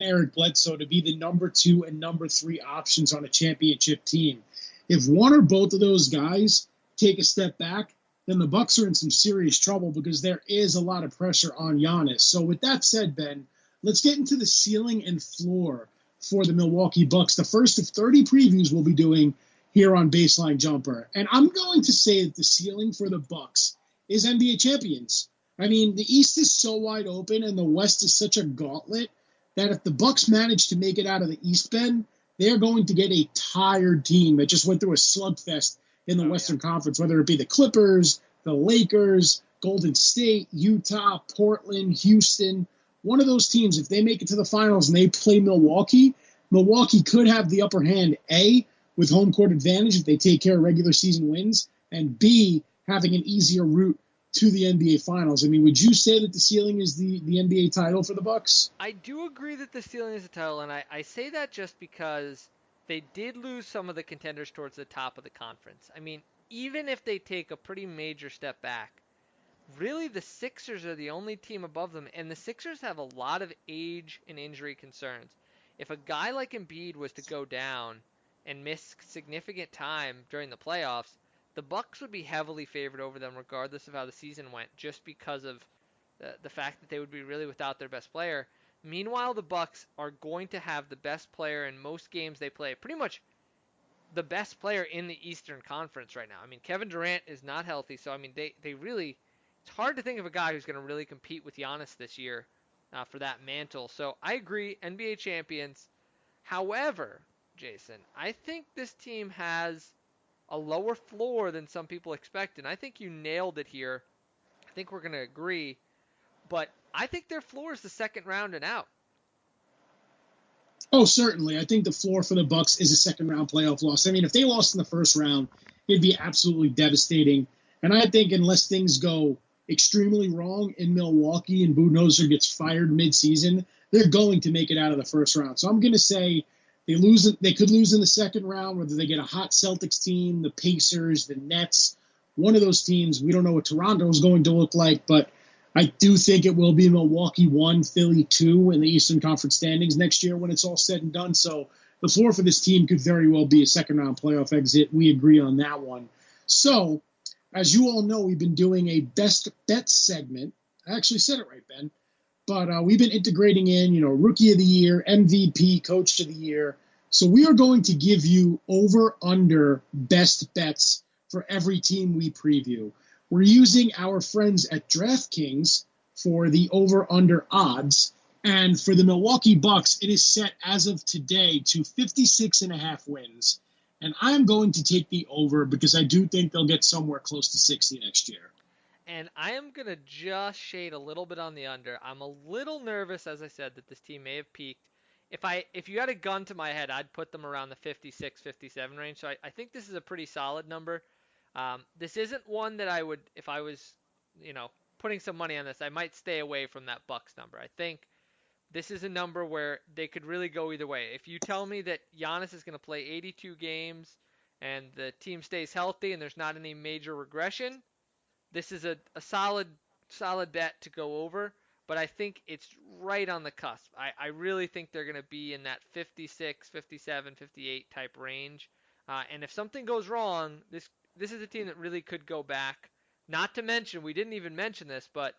Eric Bledsoe to be the number 2 and number 3 options on a championship team. If one or both of those guys take a step back, then the Bucks are in some serious trouble because there is a lot of pressure on Giannis. So with that said, Ben, let's get into the ceiling and floor for the Milwaukee Bucks. The first of 30 previews we'll be doing here on Baseline Jumper. And I'm going to say that the ceiling for the Bucks is NBA champions. I mean, the East is so wide open and the West is such a gauntlet that if the Bucks manage to make it out of the East, Ben, they're going to get a tired team that just went through a slugfest in the Western Conference, whether it be the Clippers, the Lakers, Golden State, Utah, Portland, Houston. One of those teams, if they make it to the finals and they play Milwaukee, Milwaukee could have the upper hand, A, with home court advantage if they take care of regular season wins, and B, having an easier route to the NBA Finals. I mean, would you say that the ceiling is the NBA title for the Bucks? I do agree that the ceiling is a title, and I say that just because they did lose some of the contenders towards the top of the conference. I mean, even if they take a pretty major step back, really the Sixers are the only team above them, and the Sixers have a lot of age and injury concerns. If a guy like Embiid was to go down and miss significant time during the playoffs, the Bucks would be heavily favored over them regardless of how the season went, just because of the fact that they would be really without their best player. Meanwhile, the Bucks are going to have the best player in most games they play. Pretty much the best player in the Eastern Conference right now. I mean, Kevin Durant is not healthy, so I mean, they really, it's hard to think of a guy who's going to really compete with Giannis this year for that mantle. So I agree, NBA champions. However, Jason, I think this team has a lower floor than some people expect, and I think you nailed it here. I think we're going to agree, but I think their floor is the second round and out. Oh, certainly. I think the floor for the Bucks is a second round playoff loss. I mean, if they lost in the first round, it'd be absolutely devastating. And I think unless things go extremely wrong in Milwaukee and Budenholzer gets fired midseason, they're going to make it out of the first round. So I'm going to say they lose. They could lose in the second round, whether they get a hot Celtics team, the Pacers, the Nets, one of those teams. We don't know what Toronto is going to look like, but I do think it will be Milwaukee 1, Philly 2 in the Eastern Conference standings next year when it's all said and done. So the floor for this team could very well be a second round playoff exit. We agree on that one. So, as you all know, we've been doing a best bet segment. I actually said it right, Ben. But we've been integrating in, Rookie of the Year, MVP, Coach of the Year. So we are going to give you over-under best bets for every team we preview. We're using our friends at DraftKings for the over-under odds. And for the Milwaukee Bucks, it is set as of today to 56.5 wins. And I'm going to take the over because I do think they'll get somewhere close to 60 next year. And I am going to just shade a little bit on the under. I'm a little nervous, as I said, that this team may have peaked. If you had a gun to my head, I'd put them around the 56, 57 range. So I think this is a pretty solid number. This isn't one that I would, if I was, putting some money on this, I might stay away from that Bucks number. I think this is a number where they could really go either way. If you tell me that Giannis is going to play 82 games and the team stays healthy and there's not any major regression, this is a solid bet to go over, but I think it's right on the cusp. I really think they're going to be in that 56, 57, 58 type range. And if something goes wrong, this is a team that really could go back. Not to mention, we didn't even mention this, but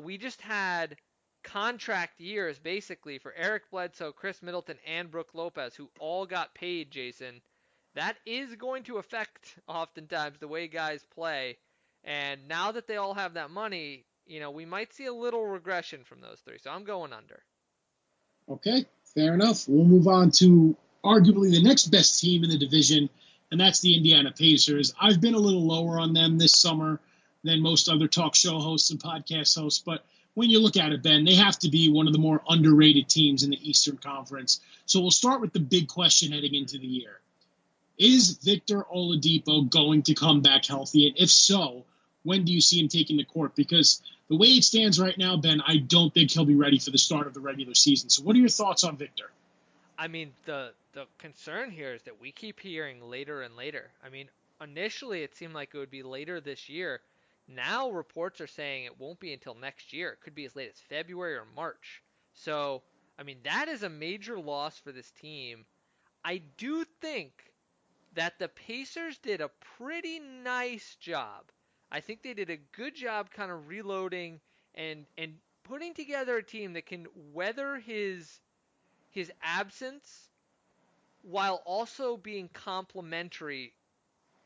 we just had contract years basically for Eric Bledsoe, Chris Middleton, and Brook Lopez, who all got paid, Jason. That is going to affect oftentimes the way guys play. And now that they all have that money, we might see a little regression from those three. So I'm going under. Okay, fair enough. We'll move on to arguably the next best team in the division, and that's the Indiana Pacers. I've been a little lower on them this summer than most other talk show hosts and podcast hosts, but when you look at it, Ben, they have to be one of the more underrated teams in the Eastern Conference. So we'll start with the big question heading into the year. Is Victor Oladipo going to come back healthy? And if so, when do you see him taking the court? Because the way it stands right now, Ben, I don't think he'll be ready for the start of the regular season. So what are your thoughts on Victor? I mean, the concern here is that we keep hearing later and later. I mean, initially it seemed like it would be later this year. Now reports are saying it won't be until next year. It could be as late as February or March. So I mean, that is a major loss for this team. I do think that the Pacers did a pretty nice job. I think they did a good job kind of reloading and putting together a team that can weather his absence while also being complementary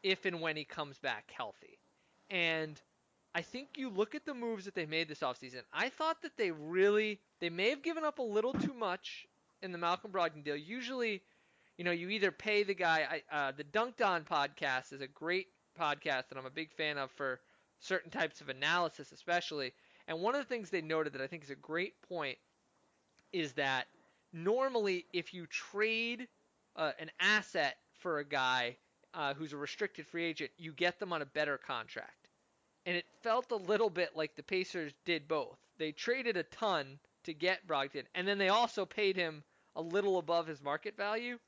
if and when he comes back healthy. And I think you look at the moves that they made this offseason. I thought that they may have given up a little too much in the Malcolm Brogdon deal. Usually, you either pay the guy. The Dunked On podcast is a great podcast that I'm a big fan of for certain types of analysis, especially. And one of the things they noted that I think is a great point is that normally if you trade an asset for a guy who's a restricted free agent, you get them on a better contract. And it felt a little bit like the Pacers did both. They traded a ton to get Brogdon, and then they also paid him a little above his market value.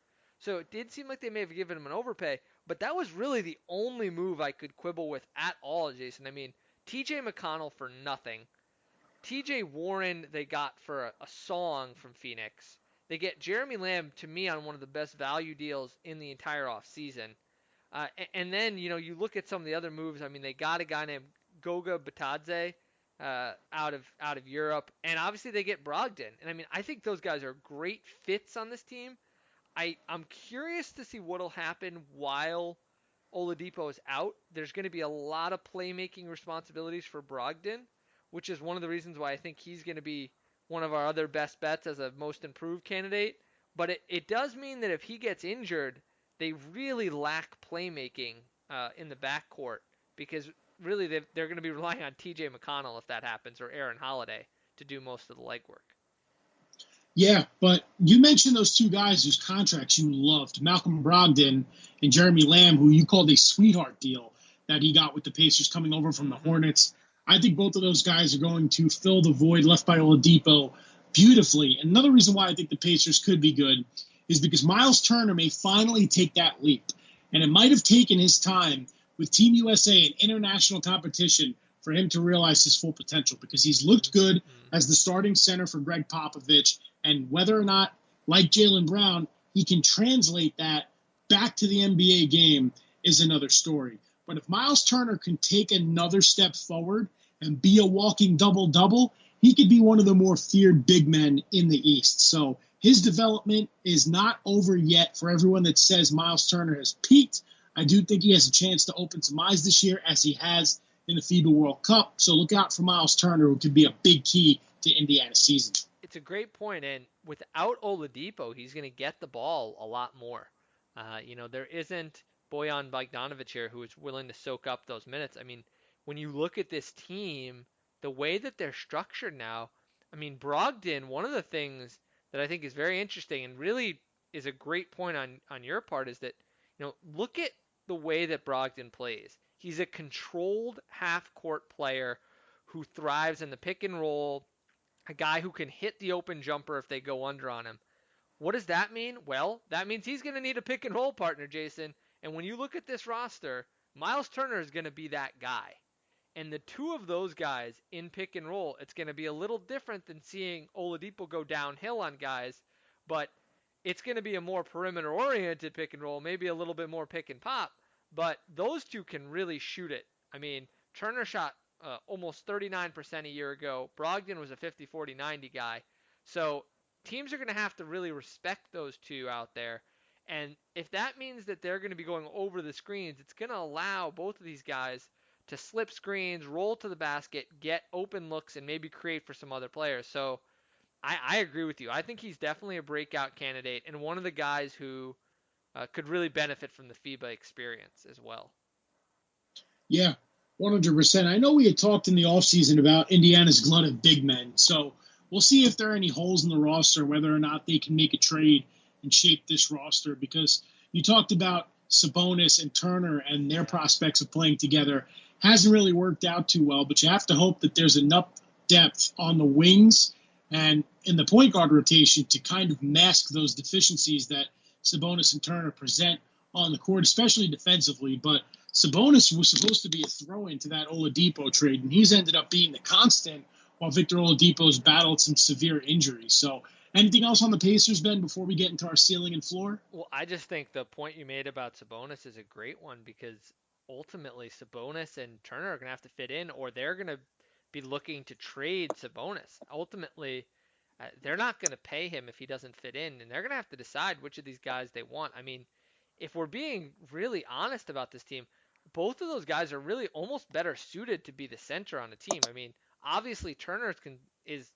So it did seem like they may have given him an overpay, but that was really the only move I could quibble with at all, Jason. I mean, TJ McConnell for nothing. TJ Warren they got for a song from Phoenix. They get Jeremy Lamb, to me, on one of the best value deals in the entire offseason. And then, you look at some of the other moves. I mean, they got a guy named Goga Batadze out of Europe. And obviously they get Brogdon. And I mean, I think those guys are great fits on this team. I'm curious to see what'll happen while Oladipo is out. There's going to be a lot of playmaking responsibilities for Brogdon, which is one of the reasons why I think he's going to be one of our other best bets as a most improved candidate. But it does mean that if he gets injured, they really lack playmaking in the backcourt because really they're going to be relying on TJ McConnell if that happens or Aaron Holiday to do most of the legwork. Yeah, but you mentioned those two guys whose contracts you loved, Malcolm Brogdon and Jeremy Lamb, who you called a sweetheart deal that he got with the Pacers coming over from the Hornets. I think both of those guys are going to fill the void left by Oladipo beautifully. Another reason why I think the Pacers could be good is because Miles Turner may finally take that leap. And it might have taken his time with Team USA and international competition for him to realize his full potential because he's looked good as the starting center for Greg Popovich. And whether or not, like Jaylen Brown, he can translate that back to the NBA game is another story. But if Miles Turner can take another step forward and be a walking double-double, he could be one of the more feared big men in the East. So his development is not over yet for everyone that says Miles Turner has peaked. I do think he has a chance to open some eyes this year as he has in the FIBA World Cup. So look out for Miles Turner, who could be a big key to Indiana's season. It's a great point, and without Oladipo, he's going to get the ball a lot more. There isn't Bojan Bogdanovic here who is willing to soak up those minutes. I mean, when you look at this team, the way that they're structured now, I mean, Brogdon, one of the things that I think is very interesting and really is a great point on your part is that, look at the way that Brogdon plays. He's a controlled half-court player who thrives in the pick and roll, a guy who can hit the open jumper if they go under on him. What does that mean? Well, that means he's going to need a pick and roll partner, Jason. And when you look at this roster, Miles Turner is going to be that guy. And the two of those guys in pick and roll, it's going to be a little different than seeing Oladipo go downhill on guys, but it's going to be a more perimeter-oriented pick and roll, maybe a little bit more pick and pop, but those two can really shoot it. I mean, Turner shot almost 39% a year ago. Brogdon was a 50-40-90 guy. So teams are going to have to really respect those two out there. And if that means that they're going to be going over the screens, it's going to allow both of these guys to slip screens, roll to the basket, get open looks, and maybe create for some other players. So I agree with you. I think he's definitely a breakout candidate and one of the guys who could really benefit from the FIBA experience as well. Yeah, 100%. I know we had talked in the offseason about Indiana's glut of big men, so we'll see if there are any holes in the roster, whether or not they can make a trade and shape this roster, because you talked about Sabonis and Turner and their prospects of playing together. Hasn't really worked out too well, but you have to hope that there's enough depth on the wings and in the point guard rotation to kind of mask those deficiencies that Sabonis and Turner present on the court, especially defensively. But Sabonis was supposed to be a throw-in to that Oladipo trade, and he's ended up being the constant while Victor Oladipo's battled some severe injuries. So Anything else on the Pacers, Ben, before we get into our ceiling and floor? Well, I just think the point you made about Sabonis is a great one because ultimately Sabonis and Turner are going to have to fit in, or they're going to be looking to trade Sabonis. Ultimately, they're not going to pay him if he doesn't fit in, and they're going to have to decide which of these guys they want. I mean, if we're being really honest about this team, both of those guys are really almost better suited to be the center on the team. I mean, obviously is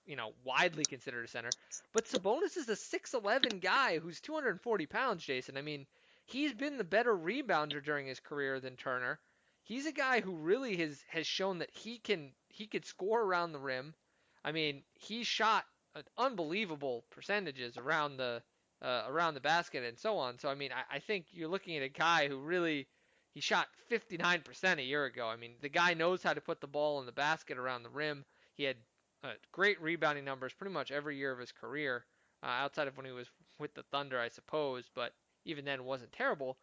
widely considered a center, but Sabonis is a 6'11 guy who's 240 pounds, Jason. I mean, he's been the better rebounder during his career than Turner. He's a guy who really has shown that he could score around the rim. I mean, he shot unbelievable percentages around the basket and so on. So I mean, I think you're looking at a guy who really he shot 59% a year ago. I mean, the guy knows how to put the ball in the basket around the rim. He had great rebounding numbers pretty much every year of his career, outside of when he was with the Thunder, I suppose. But even then, wasn't terrible.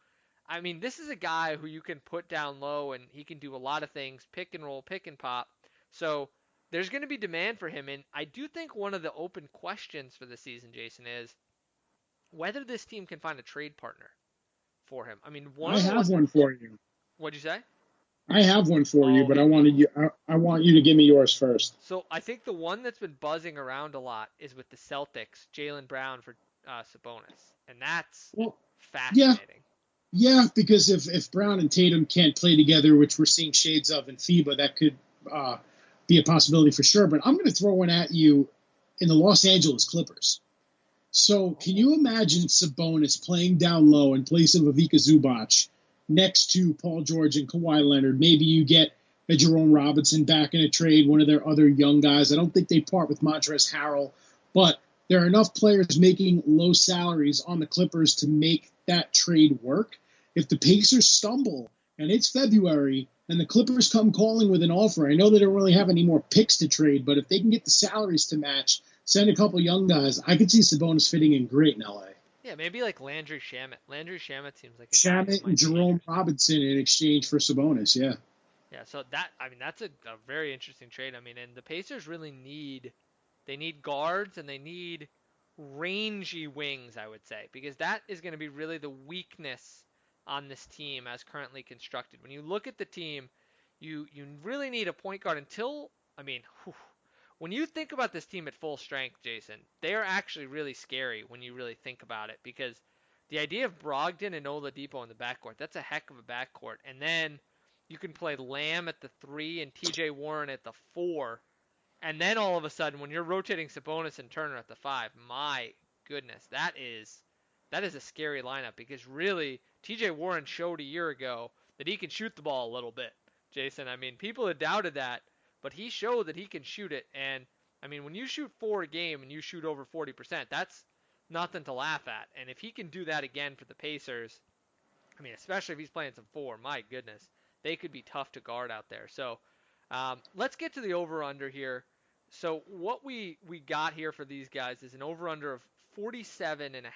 I mean, this is a guy who you can put down low and he can do a lot of things, pick and roll, pick and pop. So there's going to be demand for him. And I do think one of the open questions for the season, Jason, is whether this team can find a trade partner for him. I mean, one I of the have ones. one for you. What'd you say? I have one for you, Oh, but hit me. I want you to give me yours first. So I think the one that's been buzzing around a lot is with the Celtics, Jaylen Brown for Sabonis, and that's Well, yeah, fascinating. yeah, because if Brown and Tatum can't play together, which we're seeing shades of in FIBA, that could uh, be a possibility for sure. But I'm going to throw one at you in the Los Angeles Clippers. So can Oh, you imagine Sabonis playing down low in place of Ivica Zubac next to Paul George and Kawhi Leonard? Maybe you get a Jerome Robinson back in a trade, one of their other young guys. I don't think they part with Montrezl Harrell, but there are enough players making low salaries on the Clippers to make that trade work. If the Pacers stumble and it's February and the Clippers come calling with an offer, I know they don't really have any more picks to trade, but if they can get the salaries to match, send a couple young guys, I could see Sabonis fitting in great in LA. yeah, maybe like Landry Shamet. Landry Shamet seems like a guy who Shamit and might be Jerome interesting. Robinson in exchange for Sabonis, yeah. Yeah, so I mean, that's a very interesting trade. I mean, and the Pacers really need guards and they need rangy wings, I would say, because that is going to be really the weakness on this team as currently constructed. When you look at the team, you really need a point guard until I mean, when you think about this team at full strength, Jason, they are actually really scary when you really think about it because the idea of Brogdon and Oladipo in the backcourt, that's a heck of a backcourt. And then you can play Lamb at the 3 and TJ Warren at the 4. And then all of a sudden, when you're rotating Sabonis and Turner at the 5, my goodness, that is a scary lineup because really TJ Warren showed a year ago that he can shoot the ball a little bit. Jason, I mean, people had doubted that, but he showed that he can shoot it. And I mean, when you shoot 4 a game and you shoot over 40%, that's nothing to laugh at. And if he can do that again for the Pacers, I mean, especially if he's playing some 4, my goodness, they could be tough to guard out there. So let's get to the over under here. So what we got here for these guys is an over under of 47 and a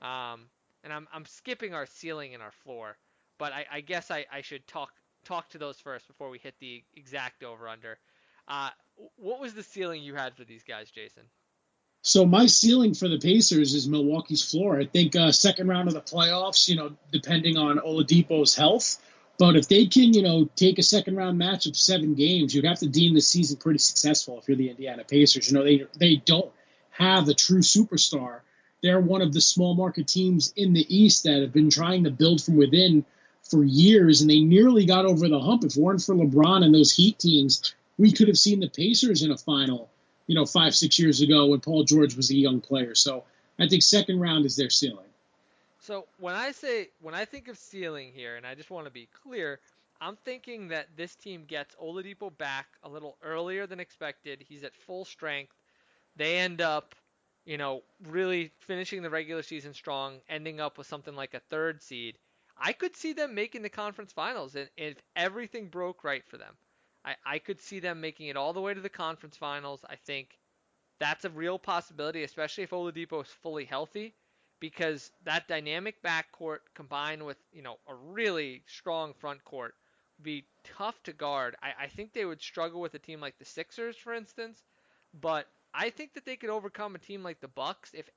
half. And I'm skipping our ceiling and our floor, but I guess I should talk to those first before we hit the exact over under. Uh, what was the ceiling you had for these guys, Jason? So my ceiling for the Pacers is Milwaukee's floor. I think second round of the playoffs, depending on Oladipo's health. But if they can, take a second round match of 7 games, you'd have to deem the season pretty successful if you're the Indiana Pacers. They don't have a true superstar. They're one of the small market teams in the East that have been trying to build from within for years, and they nearly got over the hump. If it weren't for LeBron and those Heat teams, we could have seen the Pacers in a final 5, 6 years ago when Paul George was a young player. So I think second round is their ceiling. So when I think of ceiling here, and I just want to be clear, I'm thinking that this team gets Oladipo back a little earlier than expected. He's at full strength. They end up, really finishing the regular season strong, ending up with something like a third seed. I could see them making the conference finals if everything broke right for them. I could see them making it all the way to the conference finals. I think that's a real possibility, especially if Oladipo is fully healthy, because that dynamic backcourt combined with a really strong front court would be tough to guard. I think they would struggle with a team like the Sixers, for instance, but I think that they could overcome a team like the Bucks if